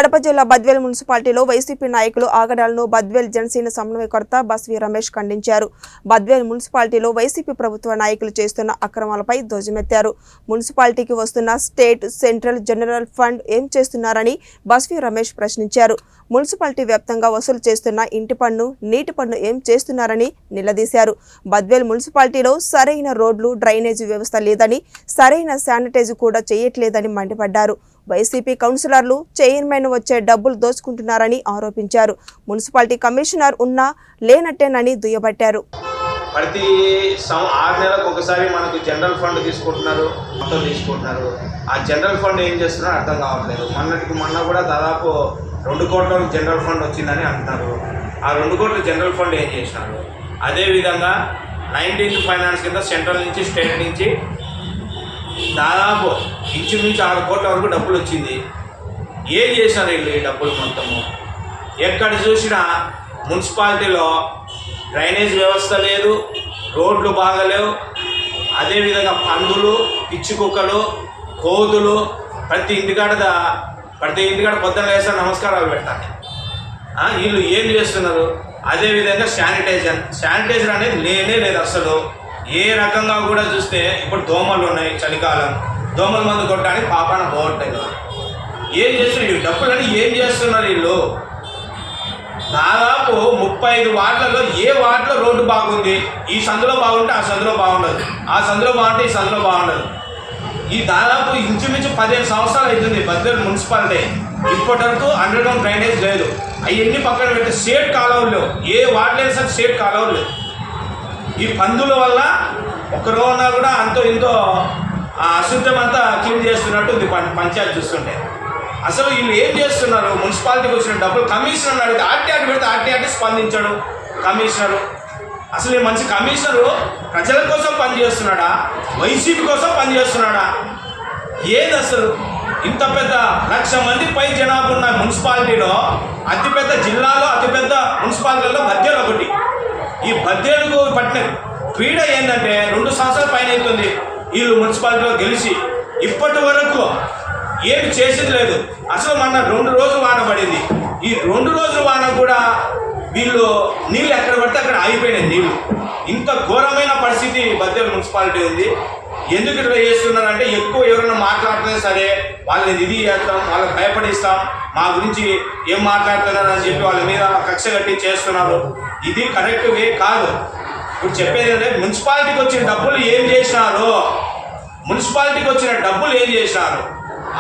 కడప జిల్లా బద్వేల్ మున్సిపాలిటీలో వైసీపీ నాయకులు ఆగడాలను బద్వేల్ జనసేన సమన్వయకర్త బస్వి రమేష్ ఖండించారు. బద్వేల్ మున్సిపాలిటీలో వైసీపీ ప్రభుత్వ నాయకులు చేస్తున్న అక్రమాలపై ధ్వజమెత్తారు. మున్సిపాలిటీకి వస్తున్న స్టేట్, సెంట్రల్, జనరల్ ఫండ్ ఏం చేస్తున్నారని బస్వి రమేష్ ప్రశ్నించారు. మున్సిపాలిటీ వ్యాప్తంగా వసూలు చేస్తున్న ఇంటి పన్ను, నీటి పన్ను ఏం చేస్తున్నారని నిలదీశారు. బద్వేల్ మున్సిపాలిటీలో సరైన రోడ్లు, డ్రైనేజీ వ్యవస్థ లేదని, సరైన శానిటైజ్ కూడా చేయట్లేదని మండిపడ్డారు. వైసీపీ కౌన్సిలర్లు, చైర్మన్ వచ్చే డబ్బులు దోచుకుంటున్నారని ఆరోపించారు. మున్సిపాలిటీ కమిషనర్ ఉన్నా లేనట్టేనని దుయ్యబట్టారు. ప్రతి 6 నెలలకు ఒకసారి మనకు జనరల్ ఫండ్ తీసుకుంటున్నారు. ఆ జనరల్ ఫండ్ ఏం చేస్తున్నారో అర్థం కావట్లేదు. మొన్న కూడా దాదాపు 2 కోట్ల జనరల్ ఫండ్ వచ్చిందని అంటున్నారు. ఆ 2 కోట్ల జనరల్ ఫండ్ ఏం చేసినారు? అదేవిధంగా 19th ఫైనాన్స్ కింద సెంట్రల్ నుంచి, స్టేట్ నుంచి దాదాపు ఇంచుమించు 6 కోట్ల వరకు డబ్బులు వచ్చింది. ఏం చేశారు వీళ్ళు ఈ డబ్బులు మొత్తము? ఎక్కడ చూసినా మున్సిపాలిటీలో డ్రైనేజ్ వ్యవస్థ లేదు, రోడ్లు బాగలేవు. అదేవిధంగా పందులు, పిచ్చి కుక్కలు, కోతులు ప్రతి ఇంటికాడ పొద్దున్న వేస్తే నమస్కారాలు పెడతాను. వీళ్ళు ఏం చేస్తున్నారు? అదేవిధంగా శానిటైజర్ అనేది లేనే లేదు అసలు. ఏ రకంగా కూడా చూస్తే ఇప్పుడు దోమలు ఉన్నాయి, చలికాలం దోమల మందు కొట్టడానికి పాపాన పోవట్లేదు. ఏం చేస్తున్నారు? ఈ డబ్బులని ఏం చేస్తున్నారు వీళ్ళు? దాదాపు 35 వార్డులలో ఏ వార్డులో రోడ్డు బాగుంది, ఈ సందులో బాగుంటే ఆ సందులో బాగుండదు, ఆ సందులో బాగుంటే ఈ సందులో బాగుండదు. ఈ దాదాపు ఇంచుమించు 15 సంవత్సరాలు అవుతుంది బద్వేల్ మున్సిపాలిటీ. ఇప్పటి వరకు అండర్ గ్రౌండ్ డ్రైనేజ్ లేదు. అవన్నీ పక్కన పెట్టి షేడ్ కాలువలు లేవు. ఏ వార్డు లేదు సార్, షేడ్ కాలువలు లేవు. ఈ పందుల వల్ల ఒకరోజున కూడా అంతో ఇంతో అశుద్ధం అంతా క్లీన్ చేస్తున్నట్టు ఉంది పంచాయతీ చూస్తుంటే. అసలు వీళ్ళు ఏం చేస్తున్నారు? మున్సిపాలిటీకి వచ్చిన డబ్బులు కమిషనర్ అడిగితే ఆర్టీ పెడితే ఆర్టీ స్పందించాడు కమిషనరు. అసలు ఈ మంచి కమిషనరు ప్రజల కోసం పనిచేస్తున్నాడా, వైసీపీ కోసం పనిచేస్తున్నాడా? ఏది అసలు? ఇంత పెద్ద 1,00,000 మంది పై జనాభా ఉన్న మున్సిపాలిటీలో అతిపెద్ద జిల్లాలో అతిపెద్ద మున్సిపాలిటీలో బద్వేలు ఒకటి. ఈ బద్వేలుకు పట్టిన పీడ ఏంటంటే 2 సంవత్సరాల పైన అవుతుంది వీళ్ళు మున్సిపాలిటీలో గెలిచి ఇప్పటి వరకు ఏమి చేసేది లేదు. అసలు మొన్న 2 రోజులు వాన పడింది. ఈ 2 రోజుల వాన కూడా వీళ్ళు నీళ్ళు ఎక్కడ పడితే అక్కడ ఆగిపోయినాయి నీళ్ళు. ఇంత ఘోరమైన పరిస్థితి బద్వేలు మున్సిపాలిటీ ఉంది. ఎందుకు ఇట్లా చేస్తున్నారంటే, ఎక్కువ ఎవరైనా మాట్లాడితే సరే వాళ్ళని ఇది చేస్తాం, వాళ్ళకి భయపడిస్తాం, మా గురించి ఏం మాట్లాడుతున్నారని చెప్పి వాళ్ళ మీద కక్ష కట్టి చేస్తున్నారు. ఇది కరెక్ట్ వే కాదు. ఇప్పుడు చెప్పేది ఏంటంటే, మున్సిపాలిటీకి వచ్చిన డబ్బులు ఏం చేసినారు? మున్సిపాలిటీకి వచ్చిన డబ్బులు ఏం చేసినారు?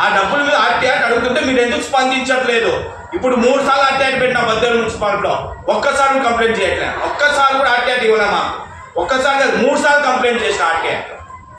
ఆ డబ్బుల మీద ఆర్టీ అడుగుతుంటే మీరు ఎందుకు స్పందించట్లేదు? ఇప్పుడు 3 సార్లు ఆర్టీ పెట్టినా బద్వేలు మున్సిపాలిటీలో, ఒక్కసారి కంప్లైంట్ చేయట్లేదు. ఒక్కసారి కూడా ఆర్టీ ఇవ్వలేమా? ఒక్కసారి 3 సార్లు కంప్లైంట్ చేసిన ఆర్టీ.